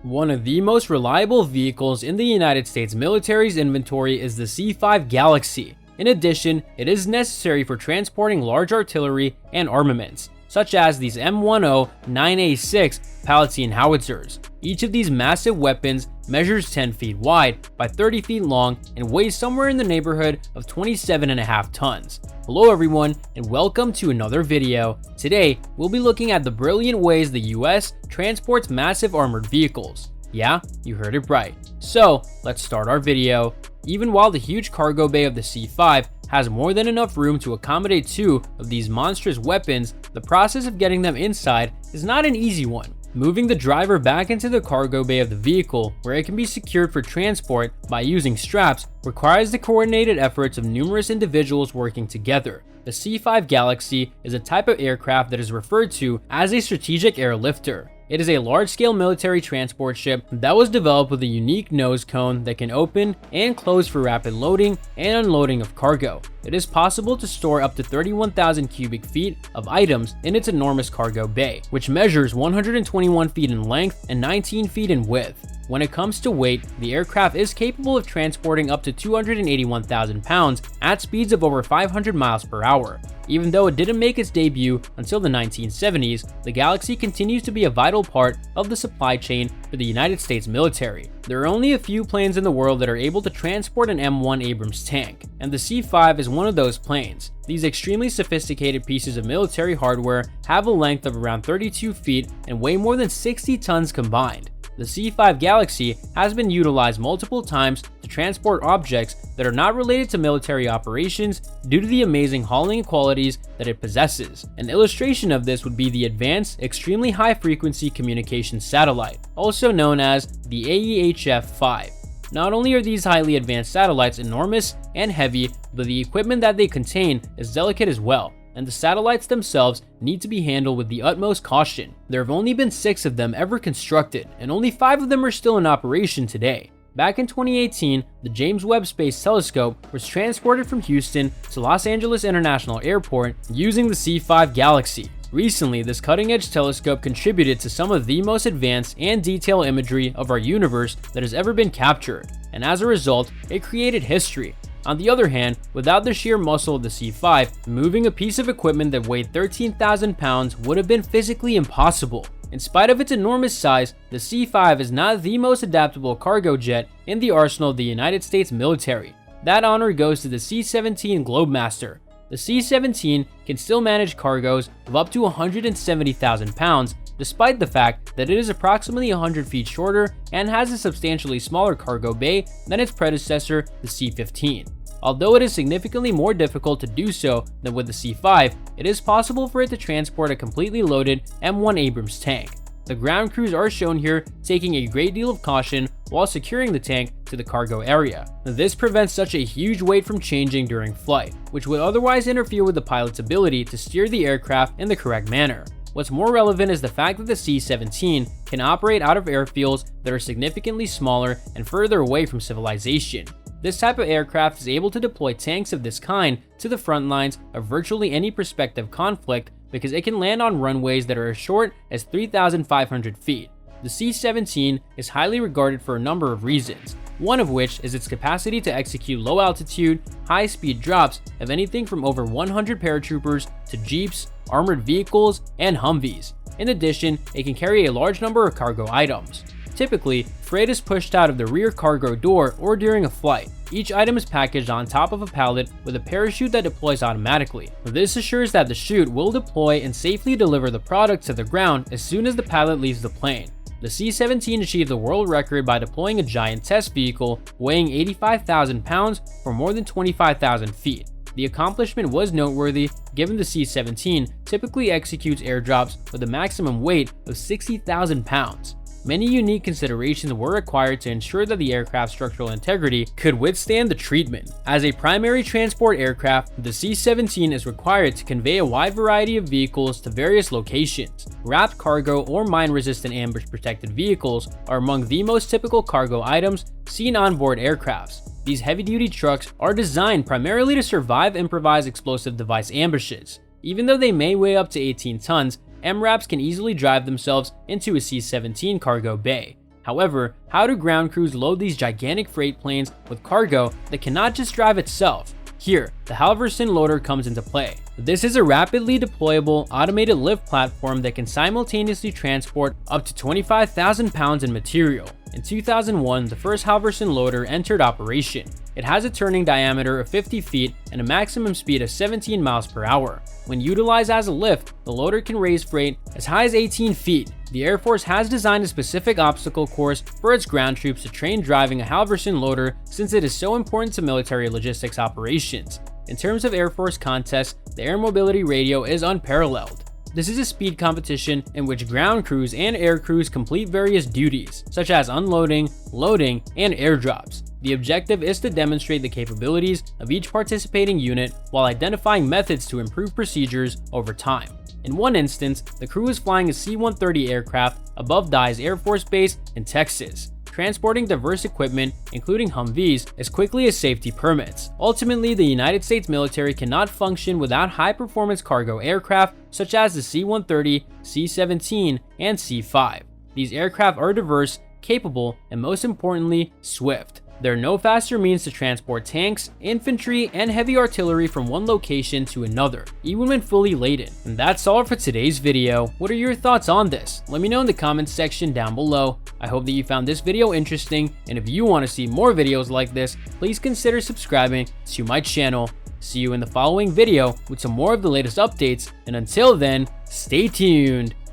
One of the most reliable vehicles in the United States military's inventory is the C-5 Galaxy. In addition, it is necessary for transporting large artillery and armaments, such as these M10 9A6 Palatine howitzers. Each of these massive weapons measures 10 feet wide by 30 feet long and weighs somewhere in the neighborhood of 27.5 tons. Hello everyone, and welcome to another video. Today, we'll be looking at the brilliant ways the US transports massive armored vehicles. Yeah, you heard it right. So, let's start our video. Even while the huge cargo bay of the C-5 has more than enough room to accommodate two of these monstrous weapons, the process of getting them inside is not an easy one. Moving the driver back into the cargo bay of the vehicle, where it can be secured for transport by using straps, requires the coordinated efforts of numerous individuals working together. The C-5 Galaxy is a type of aircraft that is referred to as a strategic airlifter. It is a large-scale military transport ship that was developed with a unique nose cone that can open and close for rapid loading and unloading of cargo. It is possible to store up to 31,000 cubic feet of items in its enormous cargo bay, which measures 121 feet in length and 19 feet in width. When it comes to weight, the aircraft is capable of transporting up to 281,000 pounds at speeds of over 500 miles per hour. Even though it didn't make its debut until the 1970s, the Galaxy continues to be a vital part of the supply chain for the United States military. There are only a few planes in the world that are able to transport an M1 Abrams tank, and the C-5 is one of those planes. These extremely sophisticated pieces of military hardware have a length of around 32 feet and weigh more than 60 tons combined. The C-5 Galaxy has been utilized multiple times to transport objects that are not related to military operations due to the amazing hauling qualities that it possesses. An illustration of this would be the Advanced Extremely High Frequency Communication Satellite, also known as the AEHF-5. Not only are these highly advanced satellites enormous and heavy, but the equipment that they contain is delicate as well, and the satellites themselves need to be handled with the utmost caution. There have only been 6 of them ever constructed, and only 5 of them are still in operation today. Back in 2018, the James Webb Space Telescope was transported from Houston to Los Angeles International Airport using the C-5 Galaxy. Recently, this cutting-edge telescope contributed to some of the most advanced and detailed imagery of our universe that has ever been captured, and as a result, it created history. On the other hand, without the sheer muscle of the C-5, moving a piece of equipment that weighed 13,000 pounds would have been physically impossible. In spite of its enormous size, the C-5 is not the most adaptable cargo jet in the arsenal of the United States military. That honor goes to the C-17 Globemaster. The C-17 can still manage cargoes of up to 170,000 pounds, despite the fact that it is approximately 100 feet shorter and has a substantially smaller cargo bay than its predecessor, the C-15. Although it is significantly more difficult to do so than with the C-5, it is possible for it to transport a completely loaded M1 Abrams tank. The ground crews are shown here taking a great deal of caution while securing the tank to the cargo area. This prevents such a huge weight from changing during flight, which would otherwise interfere with the pilot's ability to steer the aircraft in the correct manner. What's more relevant is the fact that the C-17 can operate out of airfields that are significantly smaller and further away from civilization. This type of aircraft is able to deploy tanks of this kind to the front lines of virtually any prospective conflict because it can land on runways that are as short as 3,500 feet. The C-17 is highly regarded for a number of reasons, one of which is its capacity to execute low-altitude, high-speed drops of anything from over 100 paratroopers to jeeps, armored vehicles, and Humvees. In addition, it can carry a large number of cargo items. Typically, freight is pushed out of the rear cargo door or during a flight. Each item is packaged on top of a pallet with a parachute that deploys automatically. This assures that the chute will deploy and safely deliver the product to the ground as soon as the pallet leaves the plane. The C-17 achieved the world record by deploying a giant test vehicle weighing 85,000 pounds for more than 25,000 feet. The accomplishment was noteworthy given the C-17 typically executes airdrops with a maximum weight of 60,000 pounds. Many unique considerations were required to ensure that the aircraft's structural integrity could withstand the treatment. As a primary transport aircraft, the C-17 is required to convey a wide variety of vehicles to various locations. Wrapped cargo or mine-resistant ambush-protected vehicles are among the most typical cargo items seen on board aircrafts. These heavy-duty trucks are designed primarily to survive improvised explosive device ambushes. Even though they may weigh up to 18 tons, MRAPs can easily drive themselves into a C-17 cargo bay. However, how do ground crews load these gigantic freight planes with cargo that cannot just drive itself? Here, the Halvorsen loader comes into play. This is a rapidly deployable automated lift platform that can simultaneously transport up to 25,000 pounds in material. In 2001, the first Halvorsen loader entered operation. It has a turning diameter of 50 feet and a maximum speed of 17 miles per hour. When utilized as a lift, the loader can raise freight as high as 18 feet. The Air Force has designed a specific obstacle course for its ground troops to train driving a Halvorsen loader since it is so important to military logistics operations. In terms of Air Force contests, the Air Mobility Radio is unparalleled. This is a speed competition in which ground crews and air crews complete various duties, such as unloading, loading, and airdrops. The objective is to demonstrate the capabilities of each participating unit while identifying methods to improve procedures over time. In one instance, the crew is flying a C-130 aircraft above Dyes Air Force Base in Texas, transporting diverse equipment, including Humvees, as quickly as safety permits. Ultimately, the United States military cannot function without high-performance cargo aircraft such as the C-130, C-17, and C-5. These aircraft are diverse, capable, and most importantly, swift. There are no faster means to transport tanks, infantry, and heavy artillery from one location to another, even when fully laden. And that's all for today's video. What are your thoughts on this? Let me know in the comments section down below. I hope that you found this video interesting, and if you want to see more videos like this, please consider subscribing to my channel. See you in the following video with some more of the latest updates, and until then, stay tuned.